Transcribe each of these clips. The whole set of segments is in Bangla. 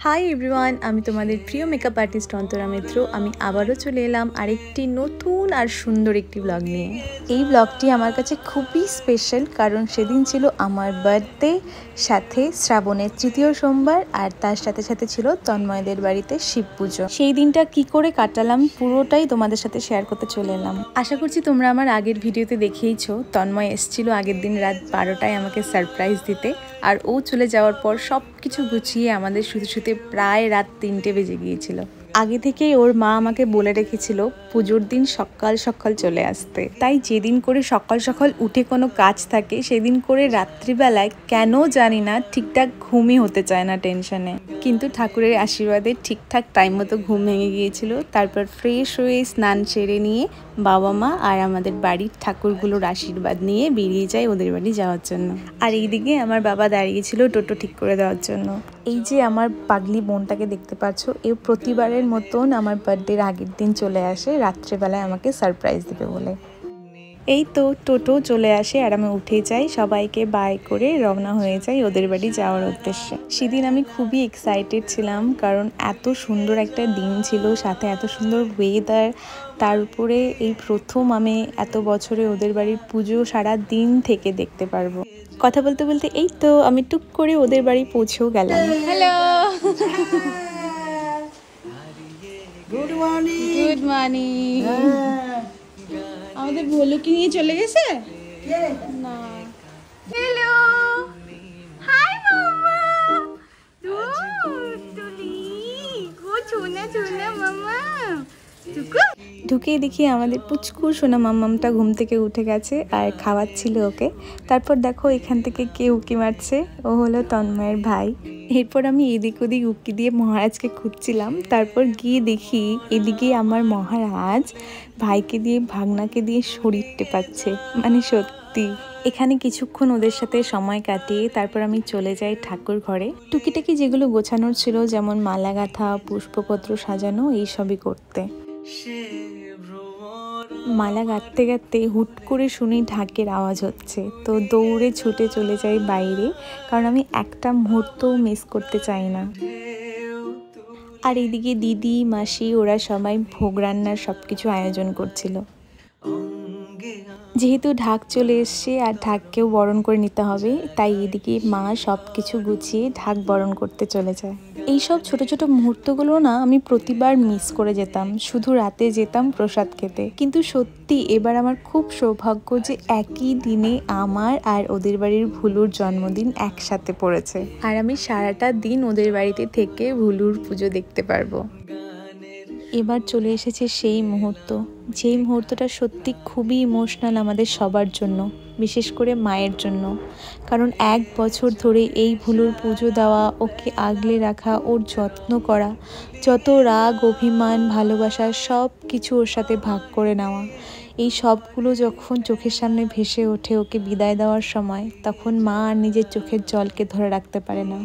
হাই এভরিওয়ান, আমি তোমাদের প্রিয় মেকআপ আর্টিস্ট অন্তরা মিত্র। আমি আবারও চলে এলাম আরেকটি নতুন আর সুন্দর একটি ব্লগ নিয়ে। এই ব্লগটি আমার কাছে খুবই স্পেশাল, কারণ সেদিন ছিল আমার বার্থডে, সাথে শ্রাবণের তৃতীয় সোমবার, আর তার সাথে সাথে ছিল তন্ময়দের বাড়িতে শিব পুজো। সেই দিনটা কি করে কাটালাম পুরোটাই তোমাদের সাথে শেয়ার করতে চলে এলাম। আশা করছি তোমরা আমার আগের ভিডিওতে দেখেইছো, তন্ময় এসেছিল আগের দিন রাত 12টায় আমাকে সারপ্রাইজ দিতে, আর ও চলে যাওয়ার পর সব কিছু গুছিয়ে আমাদের শুতে শুতে প্রায় রাত 3টে বেজে গিয়েছিল। আগে থেকেই ওর মা আমাকে বলে রেখেছিল পুজোর দিন সকাল সকাল চলে আসতে, তাই যেদিন করে সকাল সকাল উঠে কোনো কাজ থাকে সেদিন করে রাত্রিবেলায় কেন জানি না ঠিকঠাক ঘুমই হতে চায় না টেনশনে। কিন্তু ঠাকুরের আশীর্বাদে ঠিকঠাক টাইম মতো ঘুম ভেঙে গিয়েছিল। তারপর ফ্রেশ হয়ে স্নান সেরে নিয়ে বাবা মা আর আমাদের বাড়ির ঠাকুরগুলোর আশীর্বাদ নিয়ে বেরিয়ে যায় ওদের বাড়ি যাওয়ার জন্য। আর এইদিকে আমার বাবা দাঁড়িয়েছিল টোটো ঠিক করে দেওয়ার জন্য। এই যে আমার পাগলি বোনটাকে দেখতে পাচ্ছ, এ প্রতিবারের মতন আমার বার্থডের আগের দিন চলে আসে রাত্রেবেলায় আমাকে সারপ্রাইজ দেবে বলে। এই তো টোটো চলে আসে আর আমি উঠে যাই, সবাইকে বাই করে রওনা হয়ে যাই ওদের বাড়ি যাওয়ার উদ্দেশ্যে। সেদিন আমি খুবই এক্সাইটেড ছিলাম, কারণ এত সুন্দর একটা দিন ছিল, সাথে এত সুন্দর ওয়েদার। তার উপরে এই প্রথম আমি এত বছরে ওদের বাড়ির পুজো সারা দিন থেকে দেখতে পারবো। কথা বলতে বলতে এই তো আমি টুক করে ওদের বাড়ি পৌঁছেও গেলাম। Hello, good morning. Good morning. আমাদের ভোলুকে নিয়ে চলে গেছে না। হ্যালো, হাই মামা। তুলি গো চুনা চুনা মামা। ঢুকেই দেখি আমাদের পুচকু সোনা মাম্মামটা ঘুম থেকে উঠে গেছে আর খাওয়াচ্ছিল ওকে। তারপর দেখো এখান থেকে কে উকি মারছে, ও হলো তন্ময়ের ভাই। এরপর আমি এদিক ওদিক উকি দিয়ে মহারাজকে খুঁজছিলাম। তারপর গিয়ে দেখি এদিকে আমার মহারাজ ভাইকে দিয়ে ভাগনাকে দিয়ে শরীর টেপাচ্ছে। মানে সত্যি এখানে কিছুক্ষণ ওদের সাথে সময় কাটিয়ে তারপর আমি চলে যাই ঠাকুর ঘরে। টুকিটাকি যেগুলো গোছানোর ছিল, যেমন মালা গাঁথা, পুষ্পপত্র সাজানো, এইসবই করতে। মালা গাঁথতে গাঁথতে হুট করে শুনি ঢাকের আওয়াজ হচ্ছে, তো দৌড়ে ছুটে চলে যাই বাইরে, কারণ আমি একটা মুহূর্তও মিস করতে চাই না। আর এদিকে দিদি মাসি ওরা সবাই ভোগ রান্নার সবকিছু আয়োজন করছিল। যেহেতু ঢাক চলে এসছে আর ঢাককেও বরণ করে নিতে হবে, তাই এদিকে মা সব কিছু গুছিয়ে ঢাক বরণ করতে চলে যায়। এইসব ছোট ছোট মুহূর্তগুলো না আমি প্রতিবার মিস করে যেতাম, শুধু রাতে যেতাম প্রসাদ খেতে। কিন্তু সত্যি এবার আমার খুব সৌভাগ্য যে একই দিনে আমার আর ওদের বাড়ির ভুলুর জন্মদিন একসাথে পড়েছে, আর আমি সারাটা দিন ওদের বাড়িতে থেকে ভুলুর পুজো দেখতে পারবো। এবার চলে এসেছে সেই মুহূর্ত, যেই মুহূর্তটা সত্যি খুবই ইমোশনাল আমাদের সবার জন্য, বিশেষ করে মায়ের জন্য। কারণ 1 বছর ধরে এই ভুলুর পুজো দেওয়া, ওকে আগলে রাখা, ওর যত্ন করা, যত রাগ অভিমান ভালোবাসা সব কিছু ওর সাথে ভাগ করে নেওয়া, এই সবগুলো যখন চোখের সামনে ভেসে ওঠে ওকে বিদায় দেওয়ার সময়, তখন মা আর নিজের চোখের জলকে ধরে রাখতে পারে না।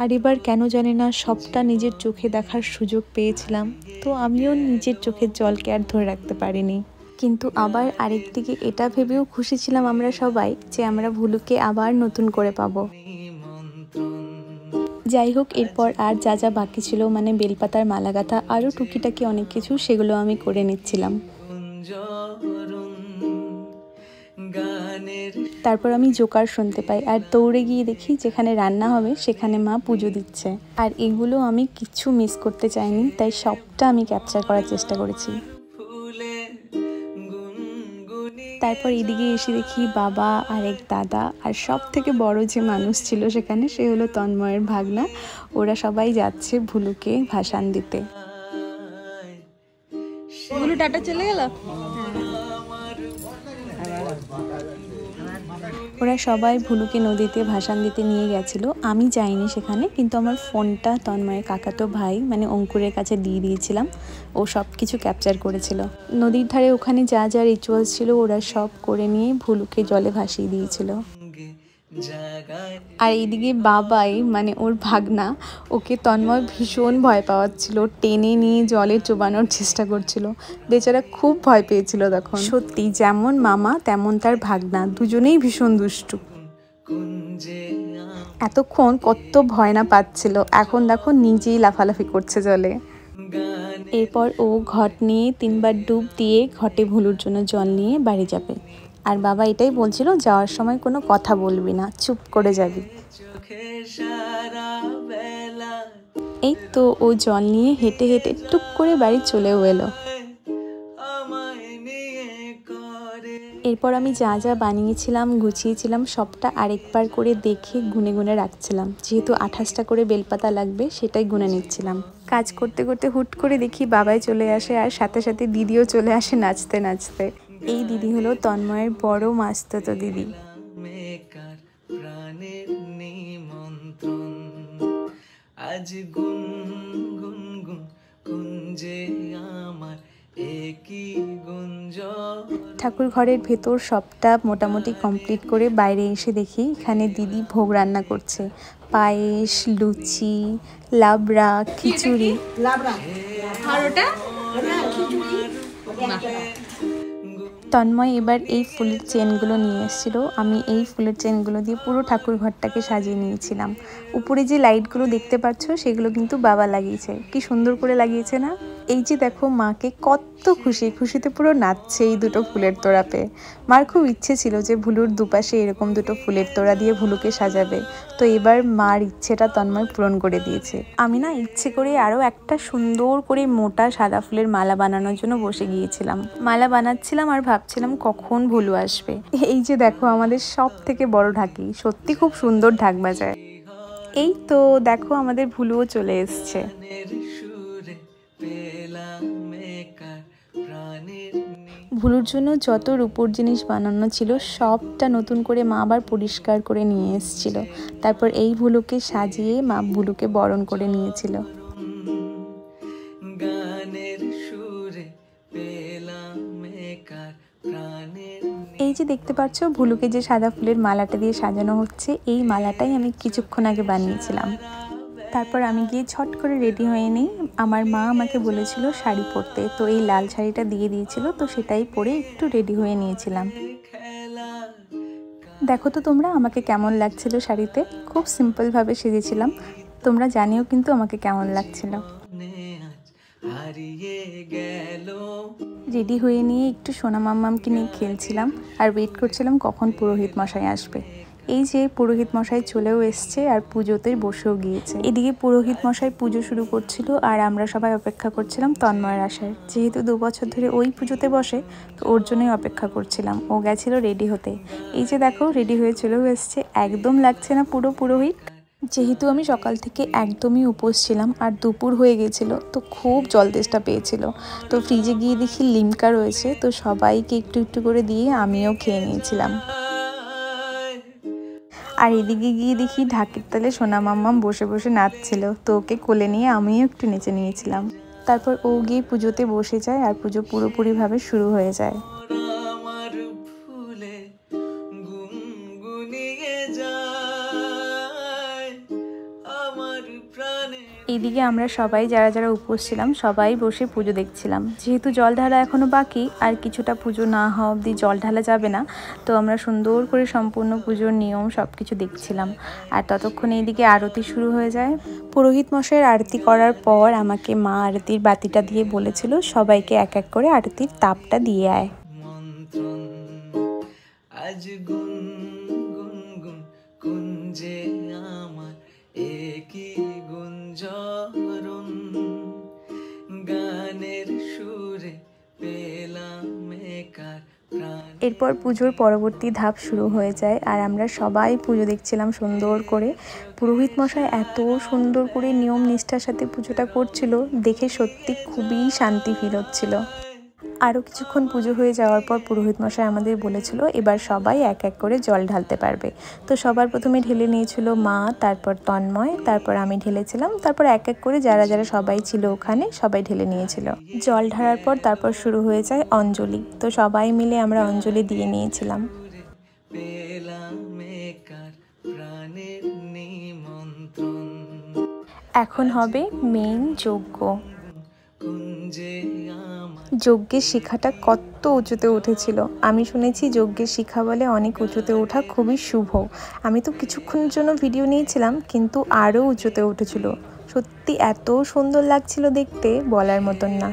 আর এবার কেন জানি না সবটা নিজের চোখে দেখার সুযোগ পেয়েছিলাম, তো আমিও নিজের চোখের জলকে আর ধরে রাখতে পারিনি। কিন্তু আবার আরেকদিকে এটা ভেবেও খুশি ছিলাম আমরা সবাই যে আমরা ভুলুকে আবার নতুন করে পাবো। যাই হোক, এরপর আর যা যা বাকি ছিল, মানে বেলপাতার মালা গাঁথা আরও টুকিটাকি অনেক কিছু, সেগুলো আমি করে নিচ্ছিলাম। তারপর আমি জোকার শুনতে পাই আর দৌড়ে গিয়ে দেখি যেখানে রান্না হবে সেখানে মা পুজো দিচ্ছে। আর এগুলো আমি কিছু মিস করতে চাইনি, তাই সবটা আমি ক্যাপচার করার চেষ্টা করেছি। তারপর এদিকে এসে দেখি বাবা আর এক দাদা আর সব থেকে বড় যে মানুষ ছিল সেখানে, সে হলো তন্ময়ের ভাগনা। ওরা সবাই যাচ্ছে ভুলুকে ভাসান দিতে। ভুলু টাটা চলে গেল। ওরা সবাই ভুলুকে নদীতে ভাসান দিতে নিয়ে গেছিলো, আমি যাইনি সেখানে, কিন্তু আমার ফোনটা তন্ময়ের কাকাতো ভাই মানে অঙ্কুরের কাছে দিয়ে দিয়েছিলাম, ও সব কিছু ক্যাপচার করেছিল। নদীর ধারে ওখানে যা যা রিচুয়ালস ছিল ওরা সব করে নিয়ে ভুলুকে জলে ভাসিয়ে দিয়েছিল। আর এইদিকে বাবাই মানে ওর ভাগনা, ওকে তন্ময় ভীষণ ভয় পাওয়াচ্ছিল, টেনে নিয়ে জলে চোবানোর চেষ্টা করছিল। বেচারা খুব ভয় পেয়েছিল তখন। সত্যি যেমন মামা তেমন তার ভাগনা, দুজনেই ভীষণ দুষ্টু। এতক্ষণ কত ভয় না পাচ্ছিল, এখন দেখো নিজেই লাফালাফি করছে জলে। এরপর ও ঘট নিয়ে 3 বার ডুব দিয়ে ঘটে ভুলুর জন্য জল নিয়ে বাড়ি যাবে। আর বাবা এটাই বলছিল, যাওয়ার সময় কোনো কথা বলবি না, চুপ করে যাবি। এই তো ও জল নিয়ে হেঁটে হেঁটে টুপ করে বাড়ি চলেও এলো। এরপর আমি যা যা বানিয়েছিলাম গুছিয়েছিলাম সবটা আরেকবার করে দেখে গুনে গুনে রাখছিলাম, যেহেতু 28টা করে বেলপাতা লাগবে সেটাই গুনে নিচ্ছিলাম। কাজ করতে করতে হুট করে দেখি বাবাই চলে আসে, আর সাথে সাথে দিদিও চলে আসে নাচতে নাচতে। এই দিদি হলো তন্ময়ের বড় মাস্তুতো দিদি। আজ গুন গুন গুন কুঞ্জে আমার একই গুঞ্জন। ঠাকুর ঘরের ভেতর সবটা মোটামুটি কমপ্লিট করে বাইরে এসে দেখি এখানে দিদি ভোগ রান্না করছে, পায়েস, লুচি, লাবড়া, খিচুড়ি। তন্ময় এবার এই ফুলের চেনগুলো নিয়ে এসেছিল, আমি এই ফুলের চেনগুলো দিয়ে পুরো ঠাকুর ঘরটাকে সাজিয়ে নিয়েছিলাম। উপরে যে লাইটগুলো দেখতে পাচ্ছ সেগুলো কিন্তু বাবা লাগিয়েছে, কি সুন্দর করে লাগিয়েছে না। এই যে দেখো মাকে কত খুশিতে পুরো নাচছে এই দুটো ফুলের তোড়া পেয়ে। মার খুব ইচ্ছে ছিল যে ভুলুর দুপাশে এরকম দুটো ফুলের তোড়া দিয়ে ভুলুকে সাজাবে, তো এবার মার ইচ্ছেটা তন্ময় পূরণ করে দিয়েছে। আমি না ইচ্ছে করে আরও একটা সুন্দর করে মোটা সাদা ফুলের মালা বানানোর জন্য বসে গিয়েছিলাম। মালা বানাচ্ছিলাম আর ভাবছিলাম কখন ভুলু আসবে। এই যে দেখো আমাদের সব থেকে বড় ঢাকি, সত্যি খুব সুন্দর ঢাক বাজায়। এই তো দেখো আমাদের ভুলুও চলে এসছে। ভুলুর জন্য যত রূপোর জিনিস বানানো ছিল সবটা নতুন করে মা আবার পরিষ্কার করে নিয়ে এসেছিল। তারপর এই ভুলুকে সাজিয়ে মা ভুলুকে বরণ করে নিয়েছিল। এই যে দেখতে পাচ্ছ ভুলুকে যে সাদা ফুলের মালাটা দিয়ে সাজানো হচ্ছে, এই মালাটাই আমি কিছুক্ষণ আগে বানিয়েছিলাম। তারপর আমি গিয়ে ছট করে রেডি হয়ে নিই। আমার মা আমাকে বলেছিল শাড়ি পরতে, তো এই লাল শাড়িটা দিয়ে দিয়েছিল, তো সেটাই পরে একটু রেডি হয়ে নিয়েছিলাম। দেখো তো তোমরা আমাকে কেমন লাগছিল শাড়িতে, খুব সিম্পলভাবে সেজেছিলাম। তোমরা জানিও কিন্তু আমাকে কেমন লাগছিল। রেডি হয়ে নিয়ে একটু সোনা মাম্মামকে নিয়ে খেলছিলাম আর ওয়েট করছিলাম কখন পুরোহিত মশাই আসবে। এই যে পুরোহিত মশাই চলেও এসছে আর পুজোতে বসেও গিয়েছে। এদিকে পুরোহিত মশাই পুজো শুরু করছিল আর আমরা সবাই অপেক্ষা করছিলাম তন্ময়ের আসার। যেহেতু 2 বছর ধরে ওই পুজোতে বসে, তো ওর জন্যই অপেক্ষা করছিলাম। ও গেছিল রেডি হতে। এই যে দেখো রেডি হয়ে চলেও এসছে, একদম লাগছে না পুরো পুরোহিত। যেহেতু আমি সকাল থেকে একদমই উপোস ছিলাম আর দুপুর হয়ে গেছিলো, তো খুব জল তেষ্টা পেয়েছিল। তো ফ্রিজে গিয়ে দেখি লিমকা রয়েছে, তো সবাইকে একটু একটু করে দিয়ে আমিও খেয়ে নিয়েছিলাম। আর এদিকে গিয়ে দেখি ঢাকের তালে সোনা মাম্মাম বসে বসে নাচছিল, তো ওকে কোলে নিয়ে আমিও একটু নেচে নিয়েছিলাম। তারপর ও গিয়ে পুজোতে বসে যায় আর পুজো পুরোপুরিভাবে শুরু হয়ে যায়। এইদিকে আমরা সবাই যারা যারা উপোস ছিলাম সবাই বসে পুজো দেখছিলাম। যেহেতু জল ঢালা এখনো বাকি, আর কিছুটা পুজো না হওয়া অবধি জল ঢালা যাবে না, তো আমরা সুন্দর করে সম্পূর্ণ পুজোর নিয়ম সব কিছু দেখছিলাম। আর ততক্ষণে এইদিকে আরতি শুরু হয়ে যায়। পুরোহিত মশাইয়ের আরতি করার পর আমাকে মা আরতির বাতিটা দিয়ে বলেছিল সবাইকে এক এক করে আরতির তাপটা দিয়ে আয়। আজ গুন গুন গুন কুঞ্জে আমার একই গুঞ্জরণ, গানের সুরে পেলাম একার প্রাণ। এরপর পুজোর পরবর্তী ধাপ শুরু হয়ে যায় আর আমরা সবাই পুজো দেখছিলাম সুন্দর করে। পুরোহিত মশাই এত সুন্দর করে নিয়ম নিষ্ঠার সাথে পুজোটা করছিল, দেখে সত্যি খুবই শান্তি ফিল হচ্ছিল। আরও কিছুক্ষণ পুজো হয়ে যাওয়ার পর পুরোহিত মশাই আমাদের বলেছিল এবার সবাই এক এক করে জল ঢালতে পারবে। তো সবার প্রথমে ঢেলে নিয়েছিল মা, তারপর তন্ময়, তারপর আমি ঢেলেছিলাম, তারপর এক এক করে যারা যারা সবাই ছিল ওখানে সবাই ঢেলে নিয়েছিল। জল ঢালার পর তারপর শুরু হয়ে যায় অঞ্জলি, তো সবাই মিলে আমরা অঞ্জলি দিয়ে নিয়েছিলাম। এখন হবে মেইন যজ্ঞ। যজ্ঞের শিখাটা কত উঁচুতে উঠেছিল। আমি শুনেছি যজ্ঞের শিখা বলে অনেক উঁচুতে ওঠা খুবই শুভ। আমি তো কিছুক্ষণের জন্য ভিডিও নিয়েছিলাম, কিন্তু আরও উঁচুতে উঠেছিল। সত্যি এত সুন্দর লাগছিল দেখতে, বলার মতন না।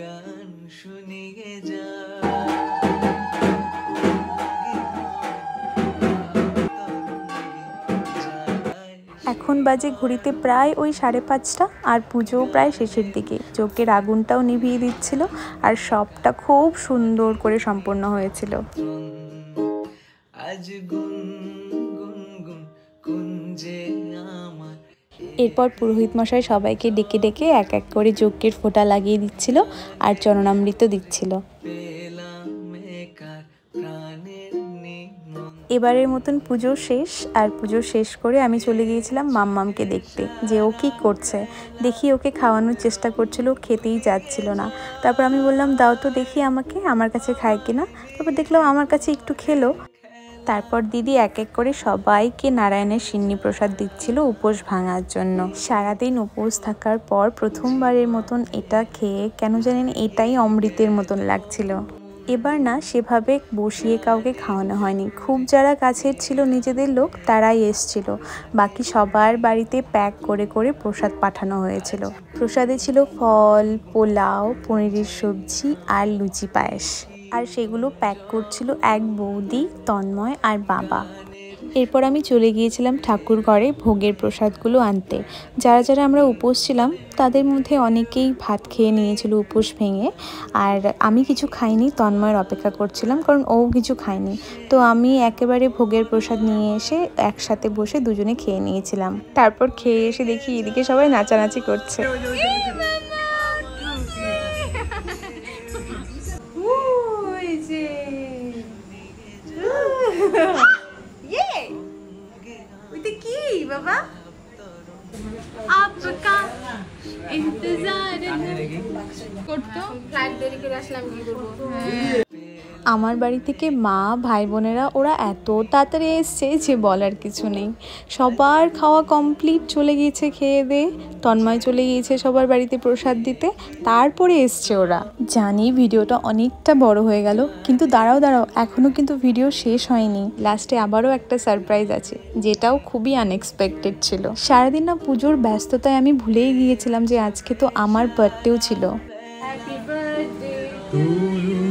গান শুনিয়ে যা এখন বাজে ঘড়িতে প্রায় ওই 5:30, আর পুজোও প্রায় শেষের দিকে। যজ্ঞের আগুনটাও নিভিয়ে দিচ্ছিল, আর সবটা খুব সুন্দর করে সম্পন্ন হয়েছিল। আজ গুন গুন গুন কুঞ্জে আমার। এরপর পুরোহিত মশাই সবাইকে ডেকে ডেকে এক এক করে যজ্ঞের ফোঁটা লাগিয়ে দিচ্ছিল আর চরণামৃত দিচ্ছিল। এবারের মতন পুজো শেষ, আর পুজো শেষ করে আমি চলে গিয়েছিলাম মাম্মামকে দেখতে, যে ও কী করছে। দেখি ওকে খাওয়ানোর চেষ্টা করছিল, খেতেই যাচ্ছিল না। তারপর আমি বললাম দাও তো দেখি আমাকে, আমার কাছে খায় কিনা। তারপর দেখলাম আমার কাছে একটু খেলো। তারপর দিদি এক এক করে সবাইকে নারায়ণের সিন্নি প্রসাদ দিচ্ছিল উপোস ভাঙার জন্য। সারাদিন উপোস থাকার পর প্রথমবারের মতন এটা খেয়ে কেন জানেন এটাই অমৃতের মতন লাগছিল। এবার না সেভাবে বসিয়ে কাউকে খাওয়ানো হয়নি, খুব যারা কাছের ছিল নিজেদের লোক তারাই এসছিল। বাকি সবার বাড়িতে প্যাক করে করে প্রসাদ পাঠানো হয়েছিল। প্রসাদে ছিল ফল, পোলাও, পনিরের সবজি আর লুচি পায়েস। আর সেগুলো প্যাক করছিল এক বৌদি, তন্ময় আর বাবা। এরপর আমি চলে গিয়েছিলাম ঠাকুর ঘরে ভোগের প্রসাদগুলো আনতে। যারা যারা আমরা উপোস ছিলাম তাদের মধ্যে অনেকেই ভাত খেয়ে নিয়েছিল উপোস ভেঙে, আর আমি কিছু খাইনি, তন্ময়ের অপেক্ষা করছিলাম কারণ ও কিছু খায়নি। তো আমি একেবারে ভোগের প্রসাদ নিয়ে এসে একসাথে বসে দুজনে খেয়ে নিয়েছিলাম। তারপর খেয়ে এসে দেখি এদিকে সবাই নাচানাচি করছে। কি বাবা आपका इंतजार করতো ফ্লাইট দেরি করে আসলাম কি করব। আমার বাড়ি থেকে মা ভাই বোনেরা ওরা এত তাড়াতাড়ি এসছে যে বলার কিছু নেই। সবার খাওয়া কমপ্লিট, চলে গিয়েছে খেয়ে দিয়ে। তন্ময় চলে গিয়েছে সবার বাড়িতে প্রসাদ দিতে, তারপরে এসছে ওরা। জানি ভিডিওটা অনেকটা বড় হয়ে গেল, কিন্তু দাঁড়াও এখনও কিন্তু ভিডিও শেষ হয়নি। লাস্টে আবারও একটা সারপ্রাইজ আছে, যেটাও খুবই আনএক্সপেক্টেড ছিল। সারাদিন না পুজোর ব্যস্ততায় আমি ভুলেই গিয়েছিলাম যে আজকে তো আমার বার্থডেও ছিল। Happy birthday to you,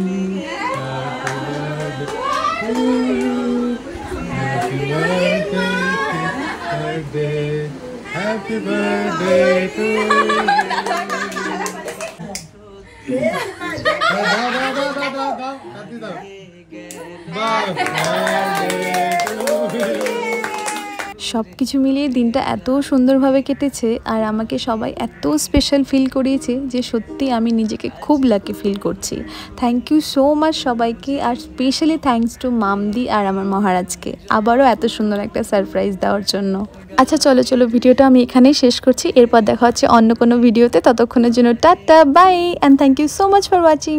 Happy birthday to you. সব কিছু মিলিয়ে দিনটা এত সুন্দরভাবে কেটেছে, আর আমাকে সবাই এত স্পেশাল ফিল করিয়েছে যে সত্যি আমি নিজেকে খুব লাকি ফিল করছি। থ্যাংক ইউ সো মাচ সবাইকে, আর স্পেশালি থ্যাঙ্কস টু মামদি আর আমার মহারাজকে আবারও এত সুন্দর একটা সারপ্রাইজ দেওয়ার জন্য। আচ্ছা চলো ভিডিওটা আমি এখানেই শেষ করছি। এরপর দেখা হচ্ছে অন্য কোনো ভিডিওতে। ততক্ষণের জন্য tata, bye, and thank you so much for watching.